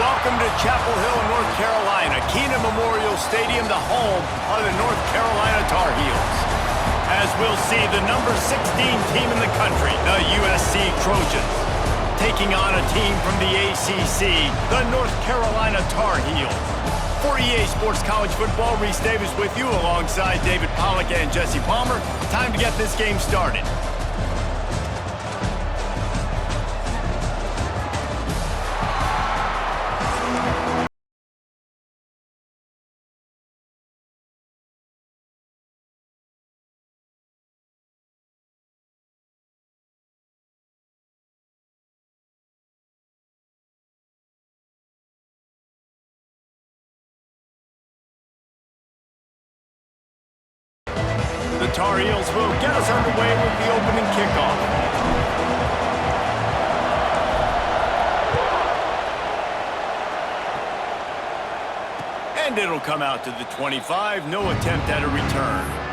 Welcome to Chapel Hill, North Carolina, Kenan Memorial Stadium, the home of the North Carolina Tar Heels. As we'll see, the number 16 team in the country, the USC Trojans, taking on a team from the ACC, the North Carolina Tar Heels. For EA Sports College Football, Reese Davis with you alongside David Pollack and Jesse Palmer. Time to get this game started. The Tar Heels will get us underway with the opening kickoff. And it'll come out to the 25, no attempt at a return.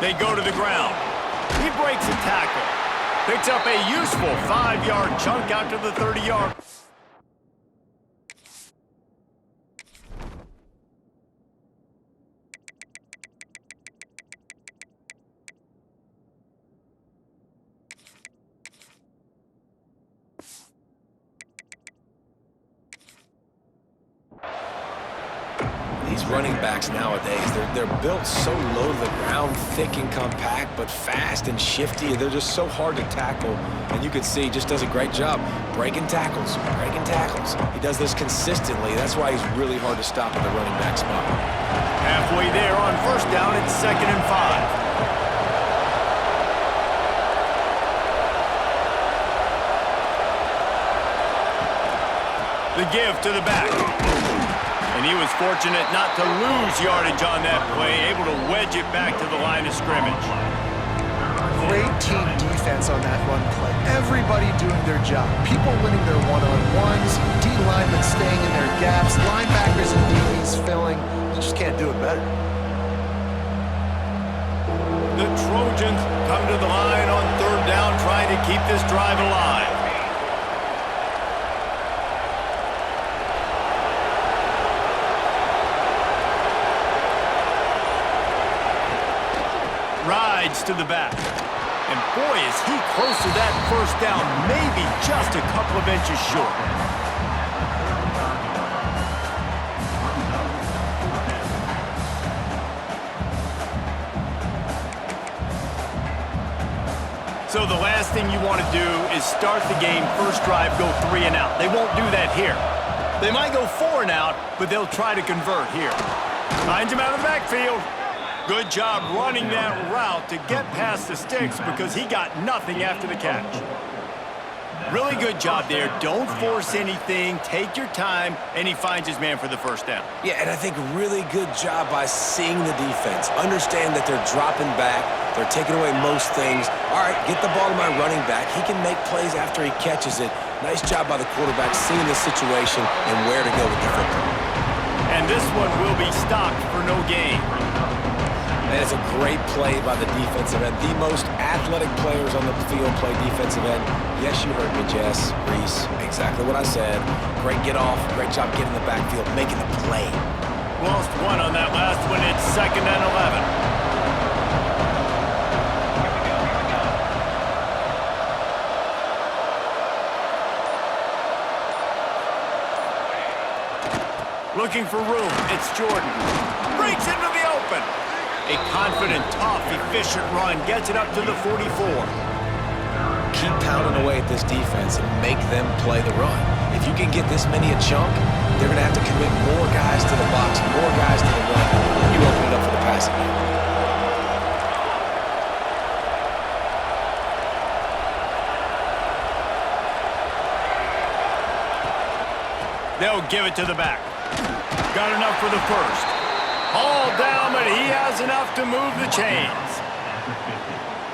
They go to the ground. He breaks a tackle. Picks up a useful 5-yard chunk out to the 30-yard. These running backs nowadays, they're built so low to the ground, thick and compact, but fast and shifty. They're just so hard to tackle. And you can see he just does a great job breaking tackles, breaking tackles. He does this consistently. That's why he's really hard to stop at the running back spot. Halfway there on first down, it's 2nd and 5. The give to the back. And he was fortunate not to lose yardage on that play, able to wedge it back to the line of scrimmage. Great team defense on that run play. Everybody doing their job. People winning their one-on-ones, D linemen staying in their gaps, linebackers and DBs filling. You just can't do it better. The Trojans come to the line on 3rd down, trying to keep this drive alive. Rides to the back. And boy, is he close to that first down, maybe just a couple of inches short. So the last thing you want to do is start the game, first drive, go 3 and out. They won't do that here. They might go 4 and out, but they'll try to convert here. Finds him out of the backfield. Good job running that route to get past the sticks because he got nothing after the catch. Really good job there. Don't force anything. Take your time, and he finds his man for the first down. Yeah, and I think really good job by seeing the defense. Understand that they're dropping back. They're taking away most things. All right, get the ball to my running back. He can make plays after he catches it. Nice job by the quarterback seeing the situation and where to go with the football. And this one will be stopped for no gain. That is a great play by the defensive end. The most athletic players on the field play defensive end. Yes, you heard me, Jess, Reese. Exactly what I said. Great get off. Great job getting in the backfield, making the play. Lost one on that last one. It's 2nd and 11. Looking for room. It's Jordan. Breaks into the open. A confident, tough, efficient run gets it up to the 44. Keep pounding away at this defense and make them play the run. If you can get this many a chunk, they're going to have to commit more guys to the box, more guys to the run, and you open it up for the passing game. They'll give it to the back. Got enough for the first. All down, but he has enough to move the chains.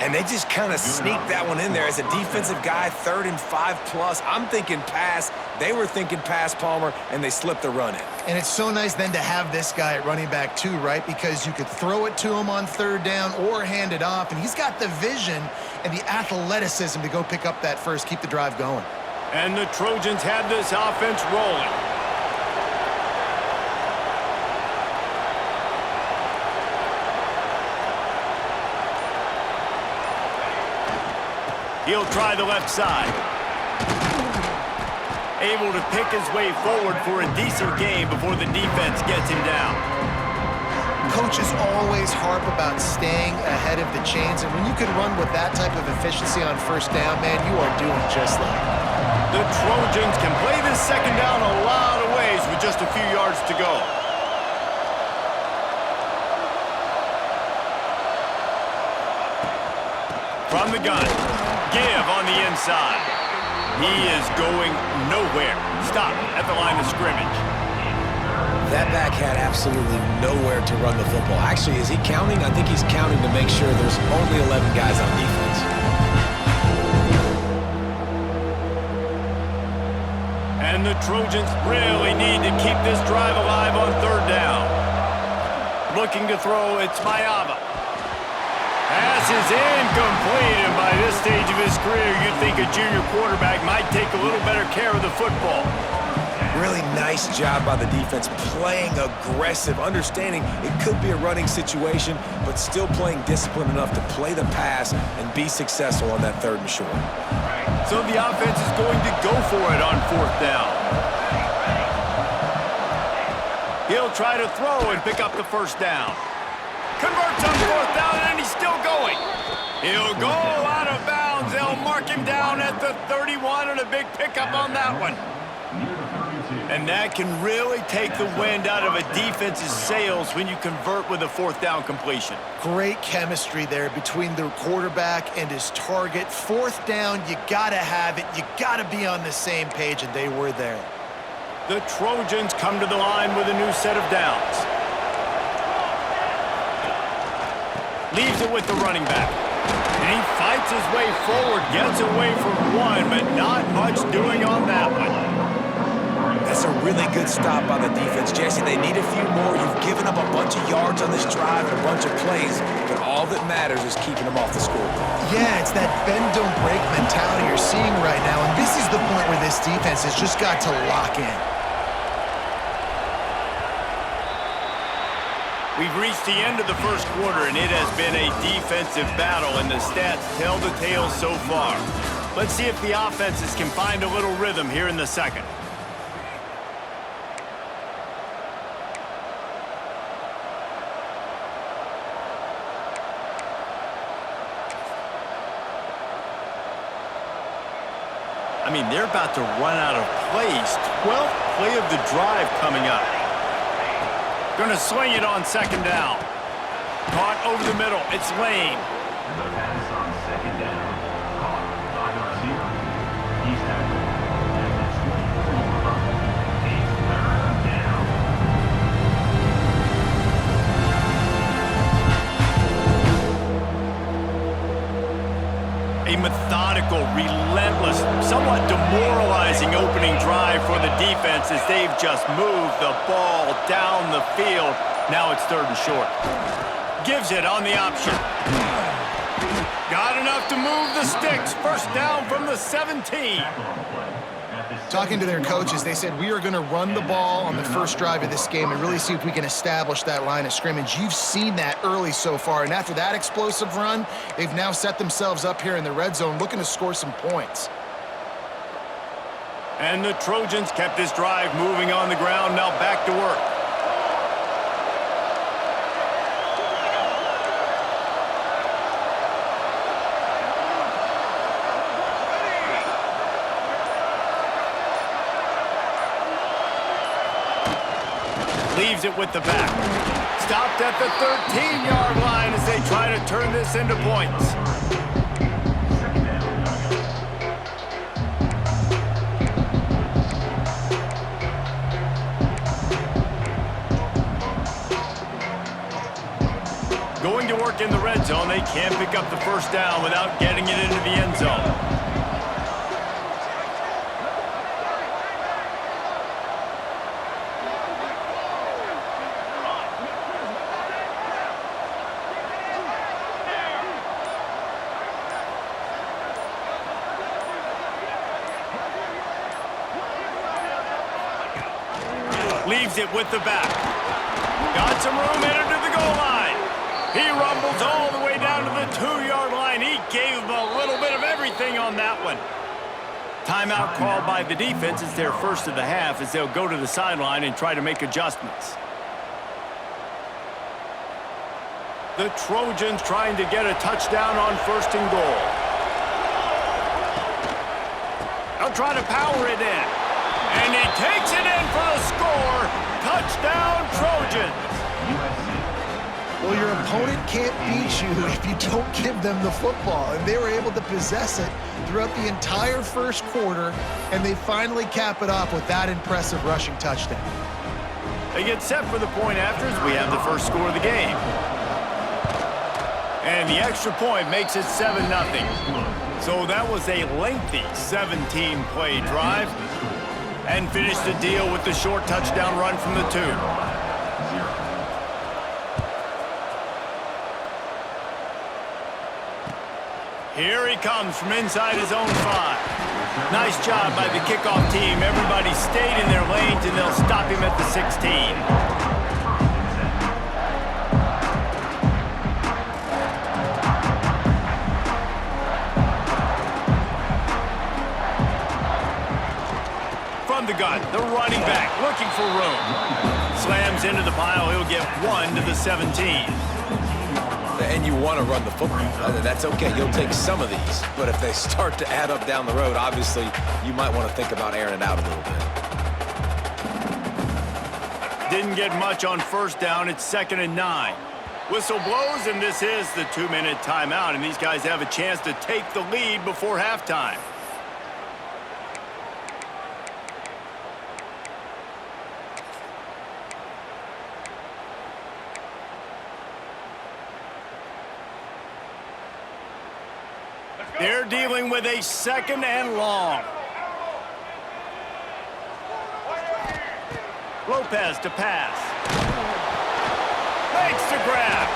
And they just kind of sneaked that one in there. As a defensive guy, 3rd and 5+. I'm thinking pass. They were thinking pass, Palmer, and they slipped the run in. And it's so nice then to have this guy at running back too, right? Because you could throw it to him on 3rd down or hand it off, and he's got the vision and the athleticism to go pick up that first, keep the drive going. And the Trojans have this offense rolling. He'll try the left side. Able to pick his way forward for a decent gain before the defense gets him down. Coaches always harp about staying ahead of the chains, and when you can run with that type of efficiency on 1st down, man, you are doing just that. The Trojans can play this 2nd down a lot of ways with just a few yards to go. From the gun. Give on the inside. He is going nowhere. Stop at the line of scrimmage. That back had absolutely nowhere to run the football. Actually, is he counting? I think he's counting to make sure there's only 11 guys on defense. And the Trojans really need to keep this drive alive on 3rd down. Looking to throw, it's Mayava. Pass is incomplete, and by this stage of his career, you'd think a junior quarterback might take a little better care of the football. Really nice job by the defense, playing aggressive, understanding it could be a running situation, but still playing disciplined enough to play the pass and be successful on that 3rd and short. So the offense is going to go for it on 4th down. He'll try to throw and pick up the 1st down. Converts on 4th down, and he's still going. He'll go out of bounds. They'll mark him down at the 31, and a big pickup on that one. And that can really take the wind out of a defense's sails when you convert with a 4th down completion. Great chemistry there between the quarterback and his target. 4th down, you got to have it. You got to be on the same page, and they were there. The Trojans come to the line with a new set of downs. Leaves it with the running back. And he fights his way forward, gets away from one, but not much doing on that one. That's a really good stop by the defense, Jesse. They need a few more. You've given up a bunch of yards on this drive and a bunch of plays, but all that matters is keeping them off the scoreboard. Yeah, it's that bend, don't break mentality you're seeing right now, and this is the point where this defense has just got to lock in. We've reached the end of the 1st quarter, and it has been a defensive battle, and the stats tell the tale so far. Let's see if the offenses can find a little rhythm here in the 2nd. I mean, they're about to run out of plays. 12th play of the drive coming up. Going to swing it on 2nd down. Caught over the middle. It's Lane. The pass on 2nd down. Caught by the receiver. He's methodical, relentless, somewhat demoralizing opening drive for the defense as they've just moved the ball down the field. Now it's 3rd and short. Gives it on the option. Got enough to move the sticks. First down from the 17. Talking to their coaches, they said, we are going to run the ball on the first drive of this game and really see if we can establish that line of scrimmage. You've seen that early so far, and after that explosive run, they've now set themselves up here in the red zone looking to score some points. And the Trojans kept this drive moving on the ground. Now back to work. Leaves it with the back. Stopped at the 13-yard line as they try to turn this into points. Going to work in the red zone, they can't pick up the first down without getting it into the end zone. Leaves it with the back. Got some room headed to the goal line. He rumbles all the way down to the 2-yard line. He gave them a little bit of everything on that one. Timeout called by the defense. It's their first of the half as they'll go to the sideline and try to make adjustments. The Trojans trying to get a touchdown on 1st and goal. They'll try to power it in. And he takes it in for the score. Touchdown, Trojans. Well, your opponent can't beat you if you don't give them the football. And they were able to possess it throughout the entire first quarter, and they finally cap it off with that impressive rushing touchdown. They get set for the point after as we have the first score of the game. And the extra point makes it 7-0. So that was a lengthy 17-play drive. And finished the deal with the short touchdown run from the 2. Here he comes from inside his own 5. Nice job by the kickoff team. Everybody stayed in their lanes, and they'll stop him at the 16. The gun, the running back looking for room. Slams into the pile. He'll get 1 to the 17. And you want to run the football. That's okay. You'll take some of these. But if they start to add up down the road, obviously, you might want to think about airing it out a little bit. Didn't get much on first down. It's 2nd and 9. Whistle blows, and this is the 2-minute timeout. And these guys have a chance to take the lead before halftime. They're dealing with a 2nd and long. Lopez to pass. Makes the grab.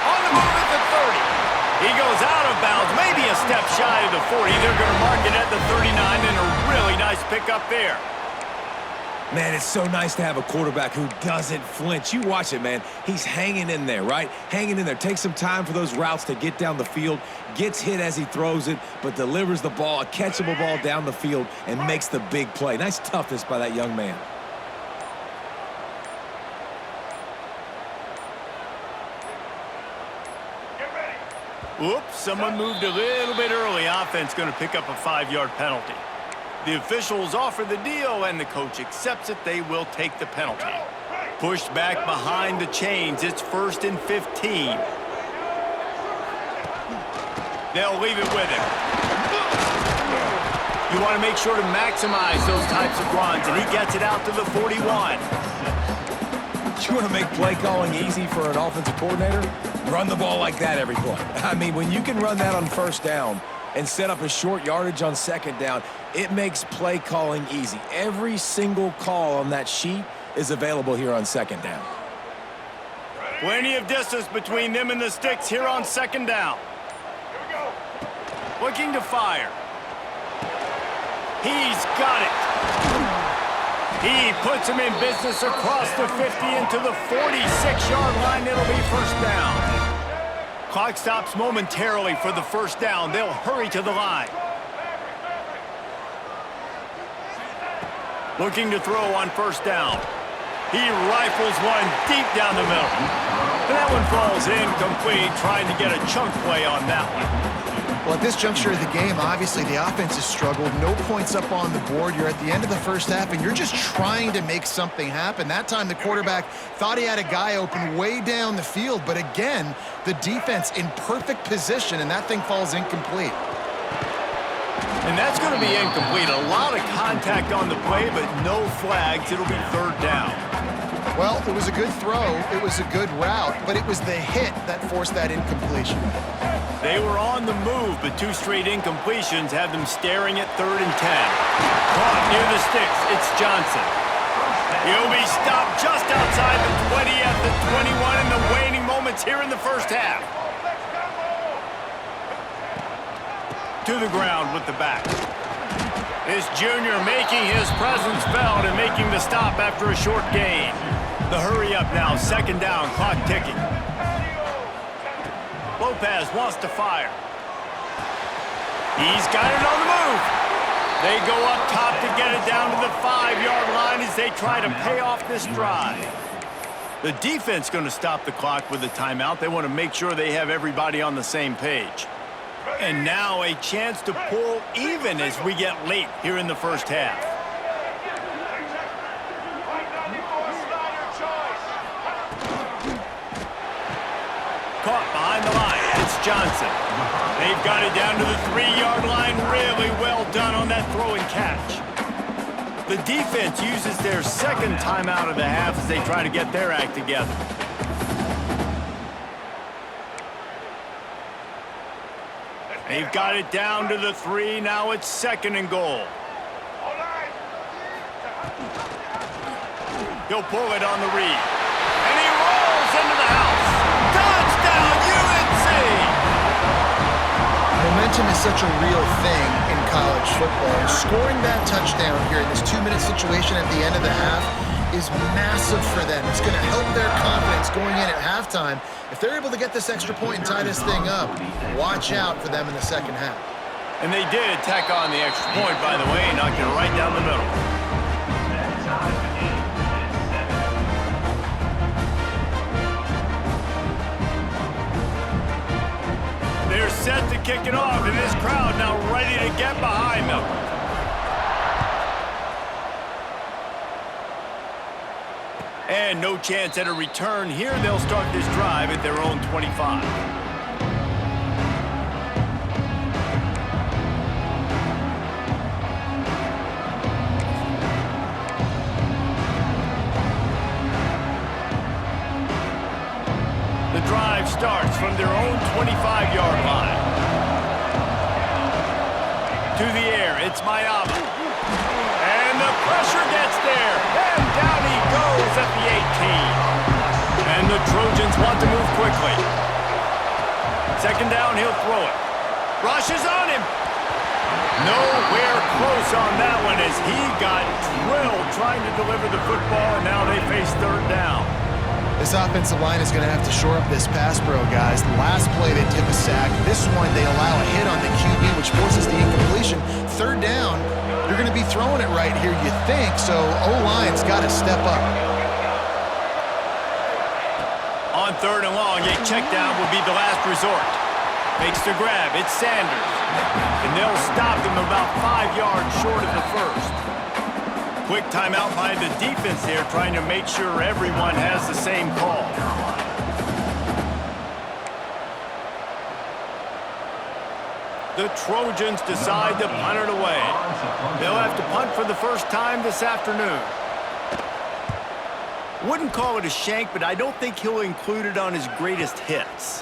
On the move at the 30. He goes out of bounds, maybe a step shy of the 40. They're going to mark it at the 39, and a really nice pickup there. Man, it's so nice to have a quarterback who doesn't flinch. You watch it, man. He's hanging in there, right? Hanging in there. Takes some time for those routes to get down the field. Gets hit as he throws it, but delivers the ball, a catchable ball down the field, and makes the big play. Nice toughness by that young man. Oops, someone moved a little bit early. Offense going to pick up a 5-yard penalty. The officials offer the deal, and the coach accepts it. They will take the penalty. Pushed back behind the chains. It's 1st and 15. They'll leave it with him. You want to make sure to maximize those types of runs, and he gets it out to the 41. You want to make play calling easy for an offensive coordinator? Run the ball like that every play. I mean, when you can run that on first down, and set up a short yardage on second down, it makes play calling easy. Every single call on that sheet is available here on second down. Plenty of distance between them and the sticks here on second down. Looking to fire. He's got it. He puts him in business across the 50 into the 46-yard line. It'll be first down. Clock stops momentarily for the first down. They'll hurry to the line. Looking to throw on first down. He rifles one deep down the middle. And that one falls incomplete, trying to get a chunk play on that one. Well, at this juncture of the game, obviously the offense has struggled. No points up on the board. You're at the end of the first half, and you're just trying to make something happen. That time, the quarterback thought he had a guy open way down the field, but again, the defense in perfect position, and that thing falls incomplete. And that's going to be incomplete. A lot of contact on the play, but no flags. It'll be third down. Well, it was a good throw. It was a good route, but it was the hit that forced that incompletion. They were on the move, but two straight incompletions have them staring at 3rd and 10. Caught near the sticks. It's Johnson. He'll be stopped just outside the 20 at the 21 in the waning moments here in the first half. To the ground with the back. This junior making his presence felt and making the stop after a short gain. The hurry up now, second down, clock ticking. Lopez wants to fire. He's got it on the move. They go up top to get it down to the 5-yard line as they try to pay off this drive. The defense going to stop the clock with a timeout. They want to make sure they have everybody on the same page. And now a chance to pull even as we get late here in the first half. Caught behind the line. It's Johnson. They've got it down to the 3-yard line. Really well done on that throw and catch. The defense uses their second timeout of the half as they try to get their act together. They've got it down to the 3. Now it's 2nd and goal. He'll pull it on the read. And he rolls into the house. Touchdown, UNC! Momentum is such a real thing in college football. Scoring that touchdown here in this 2-minute situation at the end of the half is massive for them. It's going to help their confidence going in at halftime. If they're able to get this extra point and tie this thing up, watch out for them in the second half. And they did tack on the extra point, by the way, and knocked it right down the middle. They're set to kick it off, and this crowd now ready to get behind them. And no chance at a return here. They'll start this drive at their own 25. The drive starts from their own 25-yard line. To the air, it's Mayama. And the pressure gets there. And down he goes at the 18. And the Trojans want to move quickly. Second down, he'll throw it. Rushes on him. Nowhere close on that one as he got drilled trying to deliver the football, and now they face third down. This offensive line is going to have to shore up this pass pro, guys. The last play, they tip a sack. This one, they allow a hit on the QB, which forces the incompletion. Third down, you're going to be throwing it right here, you think, so O-line's got to step up. On third and long, a check down will be the last resort. Makes the grab, it's Sanders. And they'll stop them about 5 yards short of the first. Quick timeout by the defense there, trying to make sure everyone has the same call. The Trojans decide to punt it away. They'll have to punt for the first time this afternoon. Wouldn't call it a shank, but I don't think he'll include it on his greatest hits.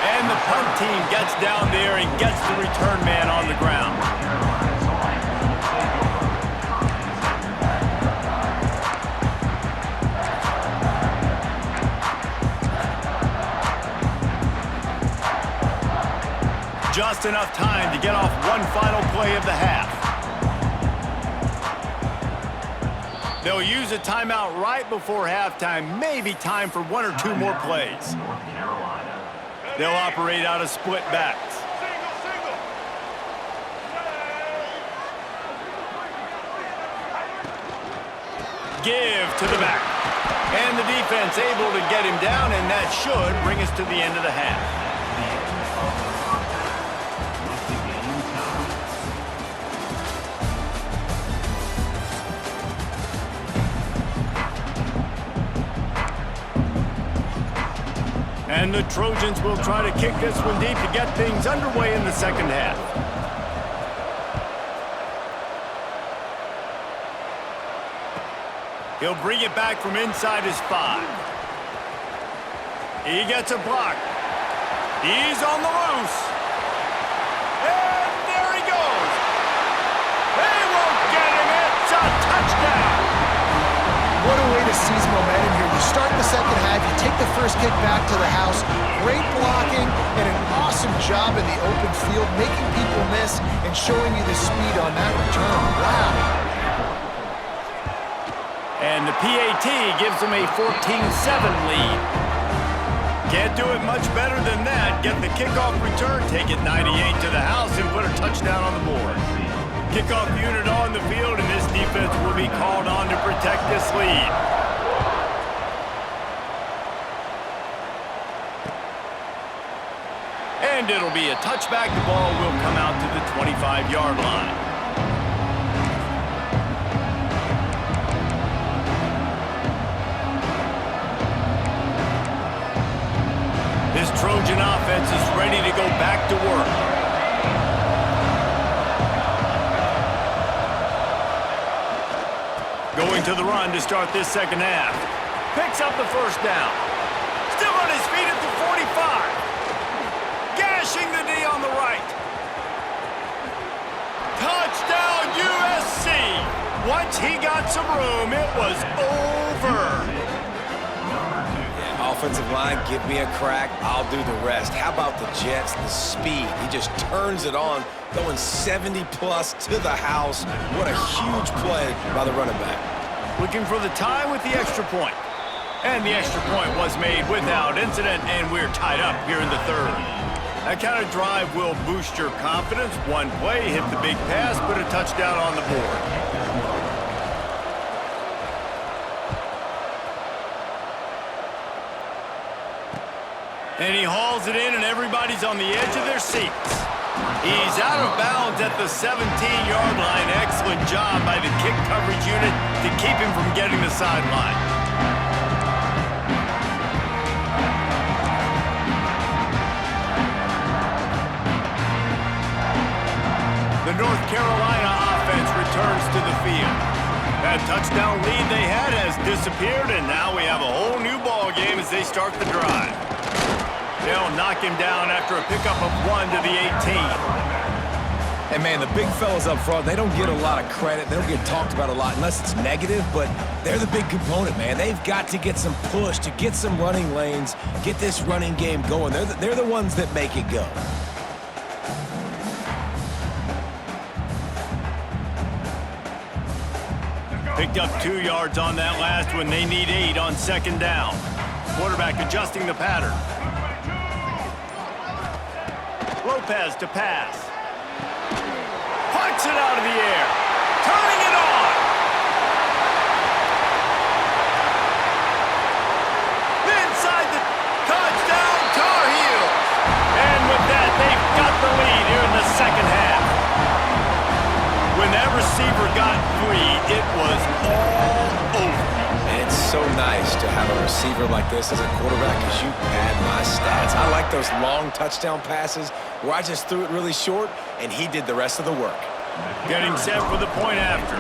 And the punt team gets down there and gets the return man on the ground. Just enough time to get off one final play of the half. They'll use a timeout right before halftime, maybe time for one or two more plays. They'll operate out of split backs. Give to the back. And the defense able to get him down, and that should bring us to the end of the half. And the Trojans will try to kick this one deep to get things underway in the second half. He'll bring it back from inside his 5. He gets a block. He's on the loose. And there he goes. They won't get him. It's a touchdown. What a way to seize momentum here. You start the second half, you take the first kick back to the house, great blocking, and an awesome job in the open field, making people miss and showing you the speed on that return. Wow. And the PAT gives them a 14-7 lead. Can't do it much better than that. Get the kickoff return, take it 98 to the house, and put a touchdown on the board. Kickoff unit on the field, and this defense will be called on to protect this lead. And it'll be a touchback. The ball will come out to the 25-yard line. This Trojan offense is ready to go back to work. Going to the run to start this second half. Picks up the first down. Still on his feet at the 45. Gashing the knee on the right. Touchdown USC. Once he got some room, it was over. Yeah, offensive line, give me a crack. I'll do the rest. How about the Jets, the speed? He just turns it on, going 70-plus to the house. What a huge play by the running back. Looking for the tie with the extra point. And the extra point was made without incident, and we're tied up here in the third. That kind of drive will boost your confidence. One play, hit the big pass, put a touchdown on the board. And he hauls it in, and everybody's on the edge of their seats. He's out of bounds at the 17-yard line. Excellent job by the kick coverage unit to keep him from getting the sideline. The North Carolina offense returns to the field. That touchdown lead they had has disappeared, and now we have a whole new ball game as they start the drive. They'll knock him down after a pickup of 1 to the 18. And, man, the big fellas up front, they don't get a lot of credit. They don't get talked about a lot unless it's negative, but they're the big component, man. They've got to get some push, to get some running lanes, get this running game going. They're the ones that make it go. Picked up 2 yards on that last one. They need 8 on second down. Quarterback adjusting the pattern. Lopez to pass. Punts it out of the air. Turning it on. Inside the touchdown Tar Heels. And with that, they've got the lead here in the second half. When that receiver got free, it was all over. It's so nice to have a receiver like this as a quarterback because you pad my stats. I like those long touchdown passes where I just threw it really short and he did the rest of the work. Getting set for the point after.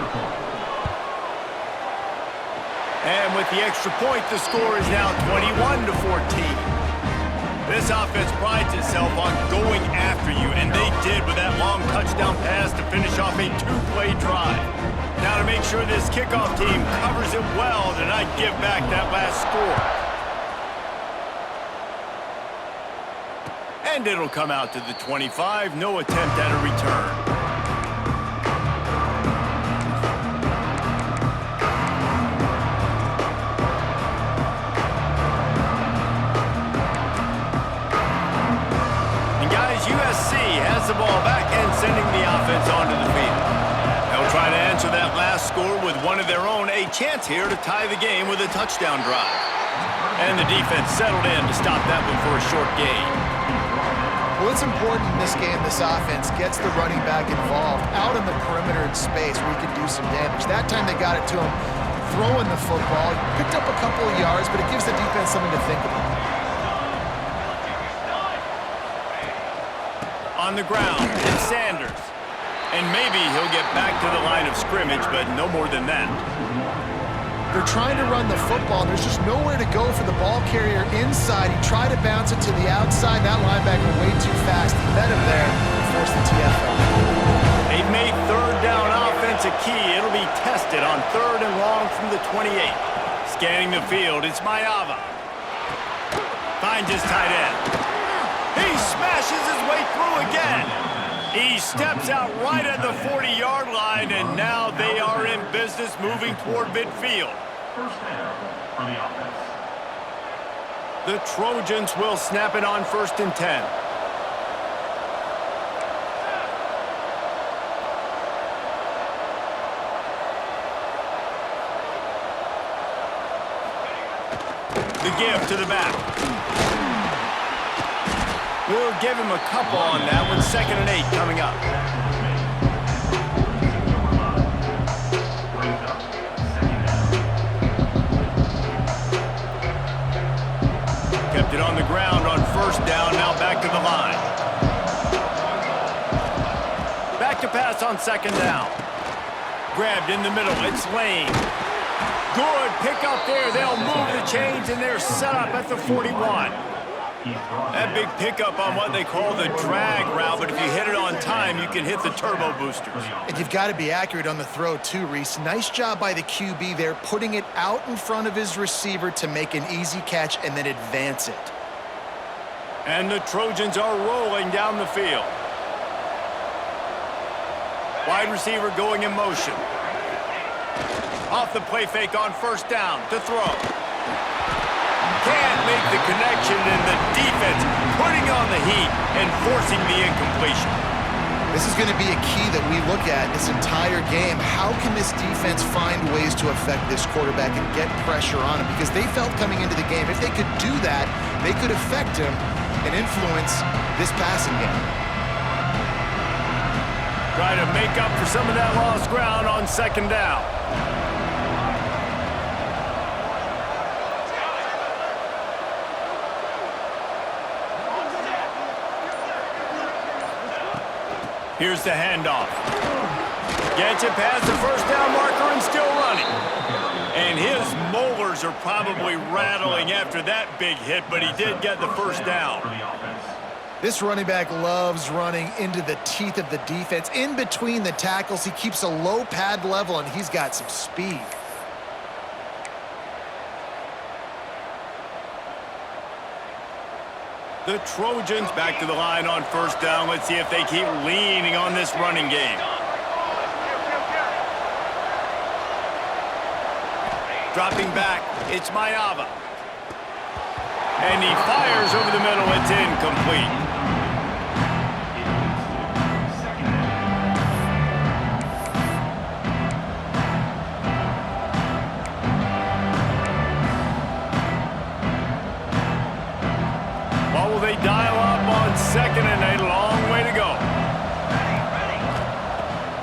And with the extra point, the score is now 21-14. This offense prides itself on going after you, and they did with that long touchdown pass to finish off a two-play drive. Now to make sure this kickoff team covers it well to not give back that last score. And it'll come out to the 25, no attempt at a return. USC has the ball back and sending the offense onto the field. They'll try to answer that last score with one of their own, a chance here to tie the game with a touchdown drive. And the defense settled in to stop that one for a short gain. Well, it's important in this game, this offense gets the running back involved out in the perimeter in space where he can do some damage. That time they got it to him throwing the football. Picked up a couple of yards, but it gives the defense something to think about. On the ground, it's Sanders. And maybe he'll get back to the line of scrimmage, but no more than that. They're trying to run the football, and there's just nowhere to go for the ball carrier inside. He tried to bounce it to the outside. That linebacker way too fast. He met him there and forced the TFL. They've made third down offense a key. It'll be tested on 3rd and long from the 28. Scanning the field, it's Maiava. Finds his tight end. He smashes his way through again. He steps out right at the 40-yard line, and now they are in business moving toward midfield. First down for the offense. The Trojans will snap it on 1st and 10. The give to the back. We'll give him a couple on that one. 2nd and 8 coming up. Kept it on the ground on 1st down. Now back to the line. Back to pass on 2nd down. Grabbed in the middle. It's Lane. Good pick up there. They'll move the chains, and they're set up at the 41. That big pickup on what they call the drag route, but if you hit it on time, you can hit the turbo boosters. And you've got to be accurate on the throw too, Reese. Nice job by the QB there, putting it out in front of his receiver to make an easy catch and then advance it. And the Trojans are rolling down the field. Wide receiver going in motion. Off the play fake on 1st down to throw. Can't make the connection, and the defense putting on the heat and forcing the incompletion. This is going to be a key that we look at this entire game. How can this defense find ways to affect this quarterback and get pressure on him? Because they felt coming into the game, if they could do that, they could affect him and influence this passing game. Try to make up for some of that lost ground on 2nd down. Here's the handoff. Gets it past the 1st down marker and still running. And his molars are probably rattling after that big hit, but he did get the 1st down. This running back loves running into the teeth of the defense. In between the tackles, he keeps a low pad level, and he's got some speed. The Trojans back to the line on 1st down. Let's see if they keep leaning on this running game. Dropping back, it's Maiava. And he fires over the middle. It's incomplete. Will they dial up on 2nd and 8? A long way to go.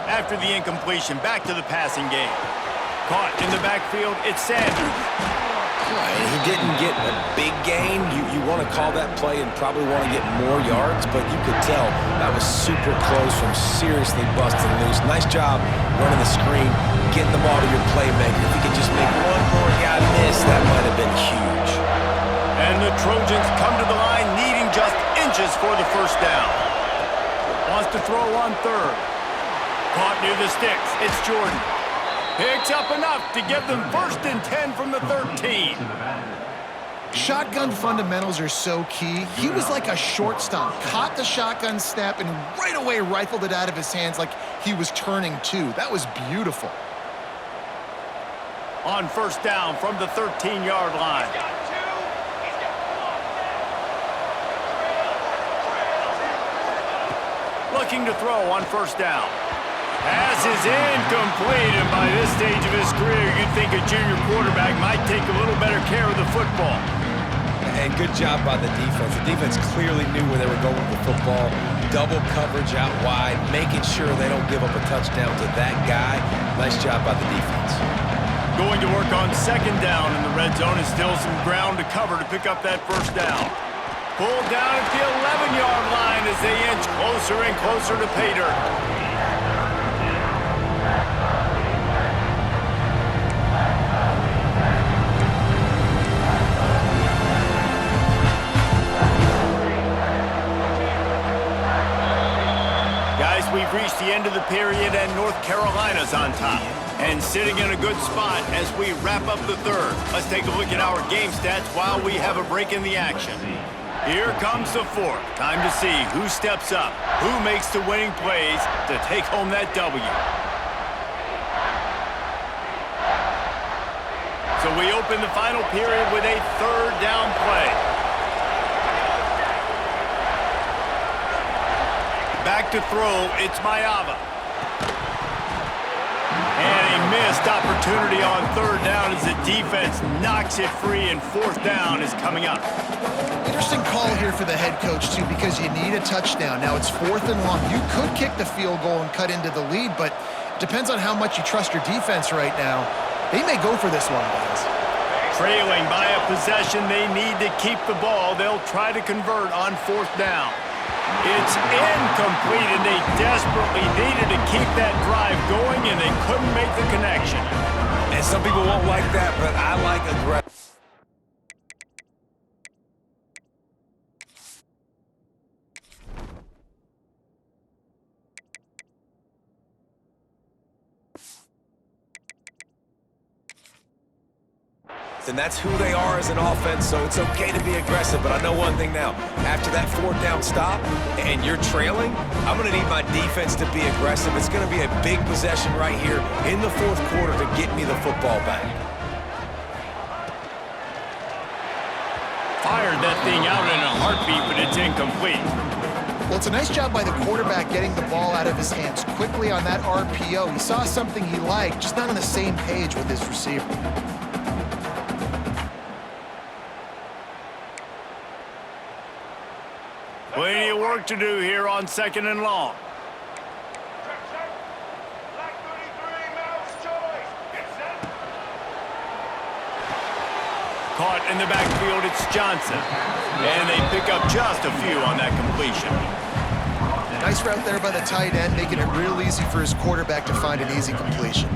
After the incompletion, back to the passing game. Caught in the backfield, it's Sanders. Right, he didn't get a big gain. You want to call that play and probably want to get more yards, but you could tell that was super close from seriously busting loose. Nice job running the screen, getting the ball to your playmaker. If he could just make one more guy miss, that might have been huge. And the Trojans come to the line needing just inches for the first down. Wants to throw on third. Caught near the sticks. It's Jordan. Picks up enough to give them 1st and 10 from the 13. Shotgun fundamentals are so key. He was like a shortstop, caught the shotgun snap and right away rifled it out of his hands like he was turning two. That was beautiful. On 1st down from the 13-yard line. Looking to throw on 1st down. Pass is incomplete, and by this stage of his career, you'd think a junior quarterback might take a little better care of the football. And good job by the defense. The defense clearly knew where they were going with the football. Double coverage out wide, making sure they don't give up a touchdown to that guy. Nice job by the defense. Going to work on 2nd down in the red zone, and still some ground to cover to pick up that 1st down. Pulled down at the 11-yard line as they inch closer and closer to pay dirt. Guys, we've reached the end of the period, and North Carolina's on top. And sitting in a good spot as we wrap up the 3rd. Let's take a look at our game stats while we have a break in the action. Here comes the 4th. Time to see who steps up, who makes the winning plays to take home that W. So we open the final period with a 3rd down play. Back to throw, it's Mayava. And a missed opportunity on 3rd down as the defense knocks it free, and 4th down is coming up. Interesting call here for the head coach, too, because you need a touchdown. Now it's 4th and long. You could kick the field goal and cut into the lead, but it depends on how much you trust your defense right now. They may go for this one, guys. Trailing by a possession, they need to keep the ball. They'll try to convert on 4th down. It's incomplete, and they desperately needed to keep that drive going, and they couldn't make the connection. And some people won't like that, but I like aggressive. And that's who they are as an offense, so it's okay to be aggressive. But I know one thing now. After that 4th down stop and you're trailing, I'm going to need my defense to be aggressive. It's going to be a big possession right here in the 4th quarter to get me the football back. Fired that thing out in a heartbeat, but it's incomplete. Well, it's a nice job by the quarterback getting the ball out of his hands quickly on that RPO. He saw something he liked, just not on the same page with his receiver. Plenty of work to do here on 2nd and long. Caught in the backfield, it's Johnson. And they pick up just a few on that completion. Nice route there by the tight end, making it real easy for his quarterback to find an easy completion.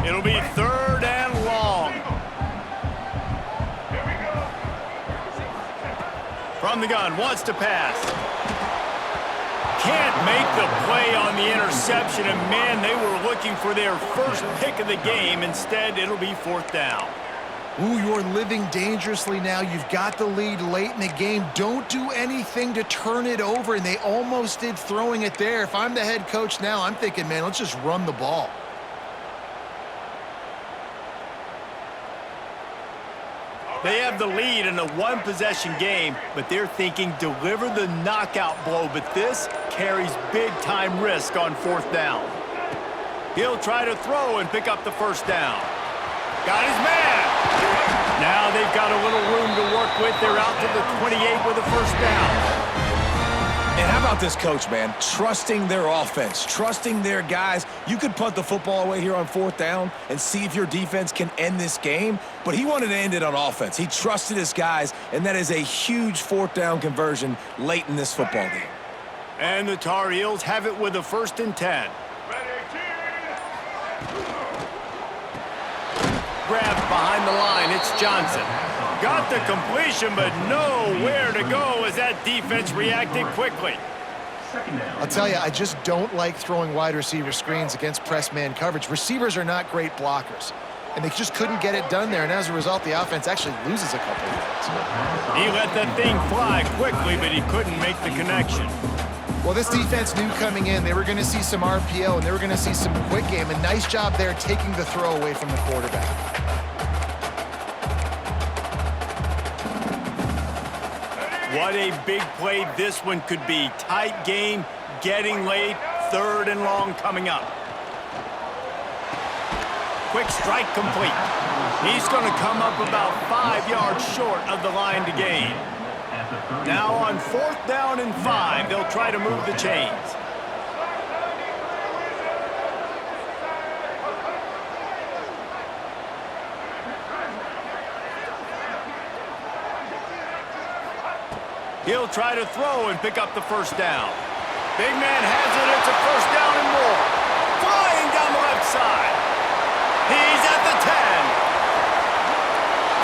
It'll be 3rd and long. From the gun, wants to pass. Can't make the play on the interception, and man, they were looking for their first pick of the game. Instead, it'll be 4th down. Ooh, you're living dangerously now. You've got the lead late in the game. Don't do anything to turn it over, and they almost did throwing it there. If I'm the head coach now, I'm thinking, man, let's just run the ball. They have the lead in a 1-possession game, but they're thinking deliver the knockout blow, but this carries big-time risk on 4th down. He'll try to throw and pick up the 1st down. Got his man. Now they've got a little room to work with. They're out to the 28 with a 1st down. And how about this coach, man? Trusting their offense, trusting their guys. You could punt the football away here on 4th down and see if your defense can end this game, but he wanted to end it on offense. He trusted his guys, and that is a huge 4th down conversion late in this football game. And the Tar Heels have it with a 1st and 10. Grabbed behind the line, it's Johnson. Got the completion, but nowhere to go as that defense reacted quickly. Second down. I'll tell you, I just don't like throwing wide receiver screens against press man coverage. Receivers are not great blockers, and they just couldn't get it done there, and as a result, the offense actually loses a couple yards. He let that thing fly quickly, but he couldn't make the connection. Well, this defense knew coming in they were going to see some RPO, and they were going to see some quick game, and nice job there taking the throw away from the quarterback. What a big play this one could be. Tight game, getting late, 3rd and long coming up. Quick strike complete. He's going to come up about 5 yards short of the line to gain. Now on 4th down and 5, they'll try to move the chains. He'll try to throw and pick up the 1st down. Big man has it. It's a 1st down and more. Flying down the left side. He's at the 10.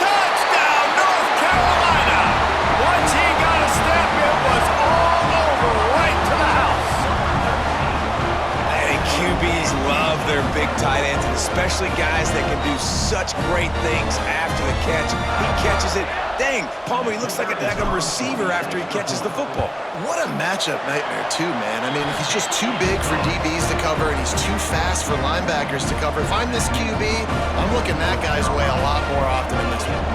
Touchdown, North Carolina. Once he got a step, it was all over right to the house. And QBs love their big tight ends, and especially guys that can do such great things after the catch. He catches it. Dang, Palmer, he looks like a daggum receiver after he catches the football. What a matchup nightmare, too, man. I mean, he's just too big for DBs to cover, and he's too fast for linebackers to cover. If I'm this QB, I'm looking that guy's way a lot more often than this one.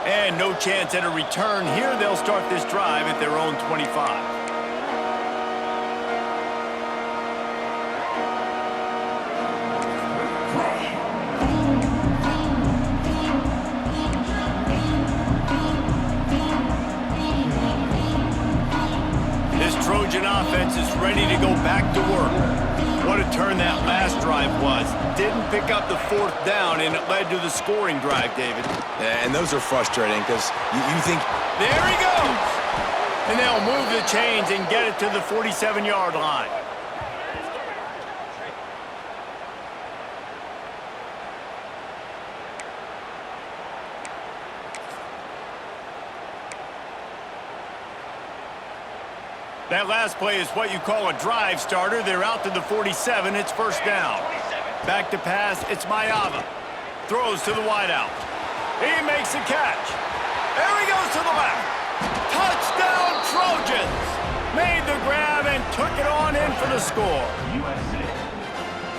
And no chance at a return here. They'll start this drive at their own 25. Trojan offense is ready to go back to work. What a turn that last drive was. Didn't pick up the 4th down, and it led to the scoring drive, David. Yeah, and those are frustrating because you think... There he goes! And they'll move the chains and get it to the 47-yard line. That last play is what you call a drive starter. They're out to the 47. It's 1st down. Back to pass. It's Mayava. Throws to the wideout. He makes the catch. There he goes to the left. Touchdown, Trojans. Made the grab and took it on in for the score.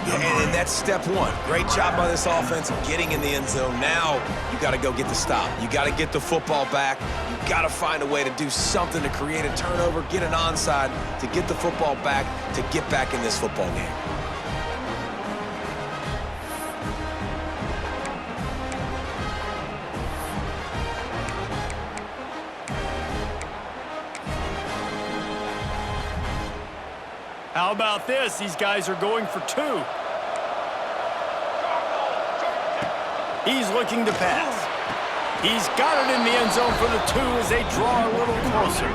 And that's step one. Great job by this offense getting in the end zone. Now you got to go get the stop. You got to get the football back. You got to find a way to do something to create a turnover, get an onside, to get the football back, to get back in this football game. How about this? These guys are going for 2. He's looking to pass. He's got it in the end zone for the 2 as they draw a little closer.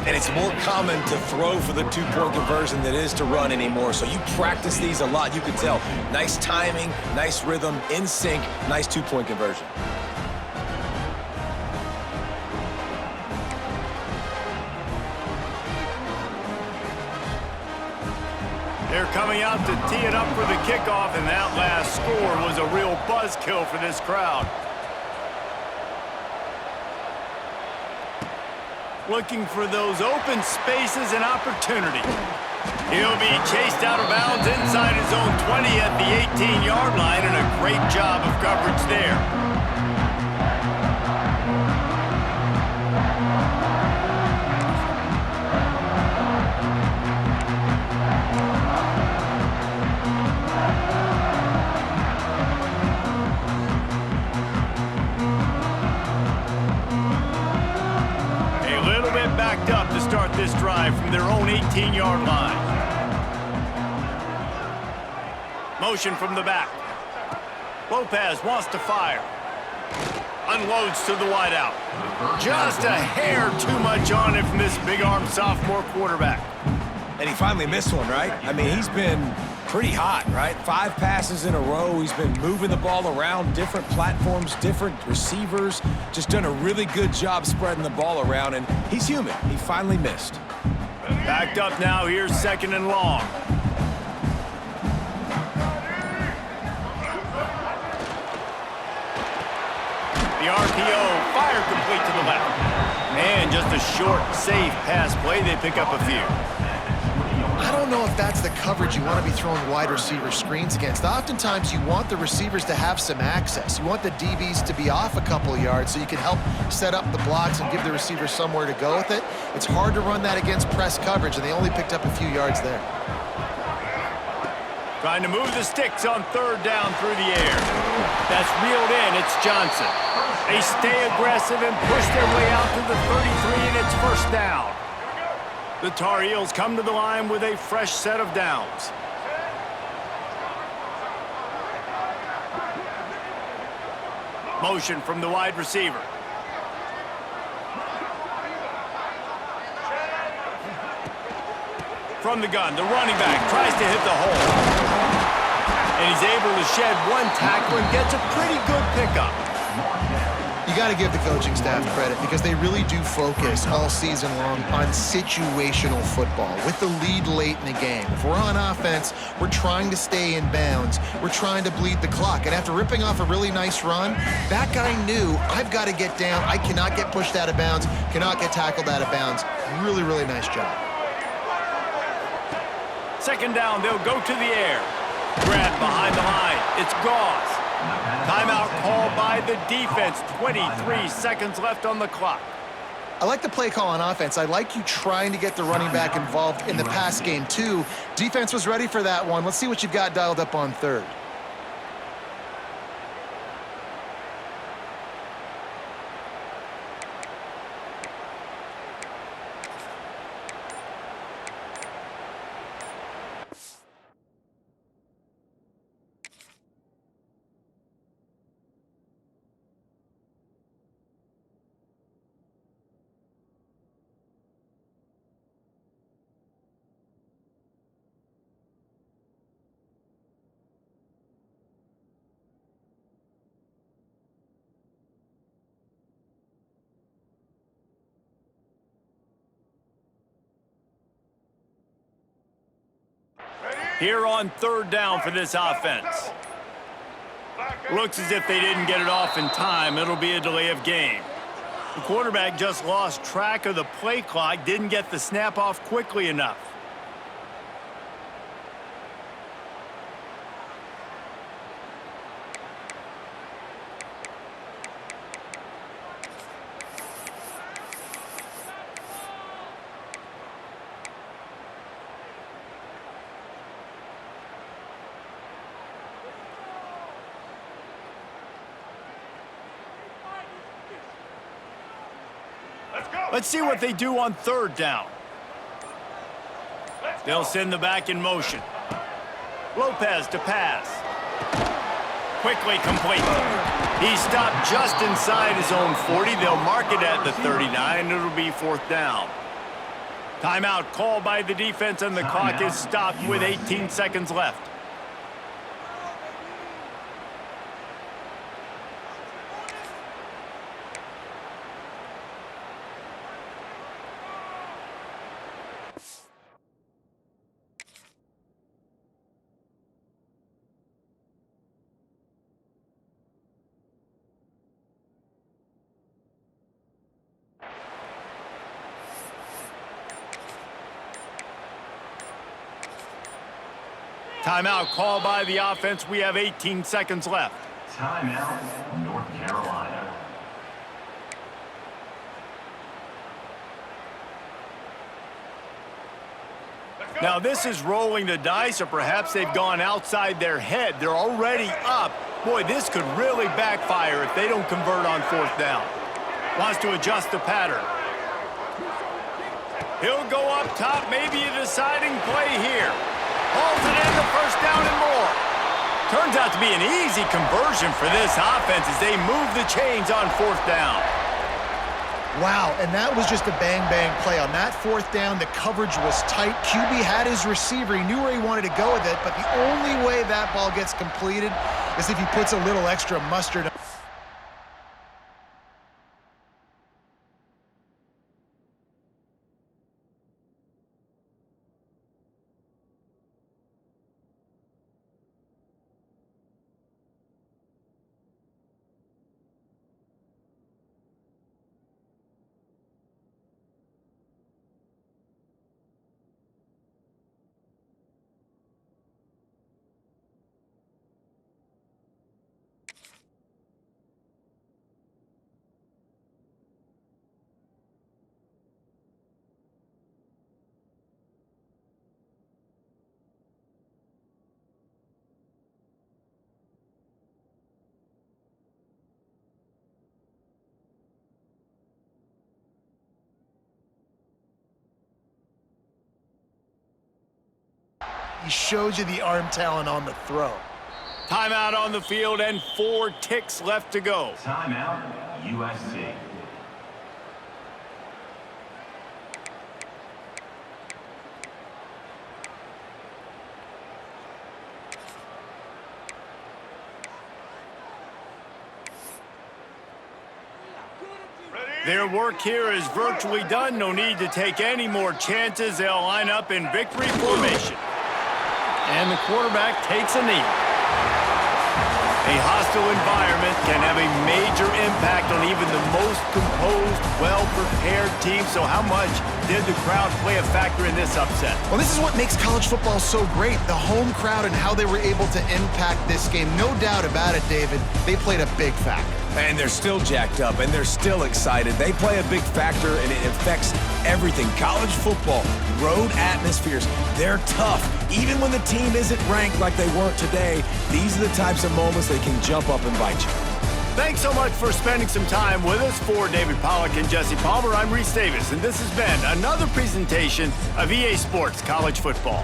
And it's more common to throw for the 2-point conversion than it is to run anymore. So you practice these a lot. You can tell. Nice timing, nice rhythm, in sync, nice 2-point conversion. They're coming out to tee it up for the kickoff, and that last score was a real buzzkill for this crowd. Looking for those open spaces and opportunity. He'll be chased out of bounds inside his own 20 at the 18-yard line, and a great job of coverage there. Backed up to start this drive from their own 18-yard line. Motion from the back. Lopez wants to fire. Unloads to the wideout. Just a hair too much on it from this big-armed sophomore quarterback. And he finally missed one, right? I mean, he's been pretty hot, right? 5 passes in a row. He's been moving the ball around, different platforms, different receivers. Just done a really good job spreading the ball around, and he's human. He finally missed. Backed up now. Here's 2nd and long. The RPO, fire complete to the left. And just a short, safe pass play. They pick up a few. I don't know if that's the coverage you want to be throwing wide receiver screens against. Oftentimes, you want the receivers to have some access. You want the DBs to be off a couple of yards so you can help set up the blocks and give the receiver somewhere to go with it. It's hard to run that against press coverage, and they only picked up a few yards there. Trying to move the sticks on 3rd down through the air. That's reeled in. It's Johnson. They stay aggressive and push their way out to the 33, and it's 1st down. The Tar Heels come to the line with a fresh set of downs. Motion from the wide receiver. From the gun, the running back tries to hit the hole. And he's able to shed 1 tackle and gets a pretty good pickup. You got to give the coaching staff credit because they really do focus all season long on situational football with the lead late in the game. If we're on offense, we're trying to stay in bounds. We're trying to bleed the clock. And after ripping off a really nice run, that guy knew, I've got to get down. I cannot get pushed out of bounds, cannot get tackled out of bounds. Really, really nice job. 2nd down, they'll go to the air. Grab behind the line. It's Gauze. Timeout called by the defense. 23 seconds left on the clock. I like the play call on offense. I like you trying to get the running back involved in the pass game, too. Defense was ready for that one. Let's see what you've got dialed up on 3rd. Here on 3rd down for this offense. Looks as if they didn't get it off in time. It'll be a delay of game. The quarterback just lost track of the play clock, didn't get the snap off quickly enough. Let's see what they do on 3rd down. They'll send the back in motion. Lopez to pass. Quickly complete. He stopped just inside his own 40. They'll mark it at the 39. It'll be 4th down. Timeout called by the defense, and the clock is stopped with 18 seconds left. Timeout called by the offense. We have 18 seconds left. Timeout, North Carolina. Now this is rolling the dice, or perhaps they've gone outside their head. They're already up. Boy, this could really backfire if they don't convert on 4th down. Wants to adjust the pattern. He'll go up top, maybe a deciding play here. Hauls it in, the 1st down and more. Turns out to be an easy conversion for this offense as they move the chains on 4th down. Wow, and that was just a bang-bang play. On that fourth down, the coverage was tight. QB had his receiver. He knew where he wanted to go with it, but the only way that ball gets completed is if he puts a little extra mustard on. He showed you the arm talent on the throw. Timeout on the field and 4 ticks left to go. Timeout, USC. Their work here is virtually done. No need to take any more chances. They'll line up in victory formation. And the quarterback takes a knee. A hostile environment can have a major impact on even the most composed, well-prepared team. So how much did the crowd play a factor in this upset? Well, this is what makes college football so great, the home crowd and how they were able to impact this game. No doubt about it, David. They played a big factor. And they're still jacked up, and they're still excited. They play a big factor, and it affects everything. College football, road atmospheres, they're tough. Even when the team isn't ranked like they weren't today, these are the types of moments they can jump up and bite you. Thanks so much for spending some time with us. For David Pollack and Jesse Palmer, I'm Reese Davis, and this has been another presentation of EA Sports College Football.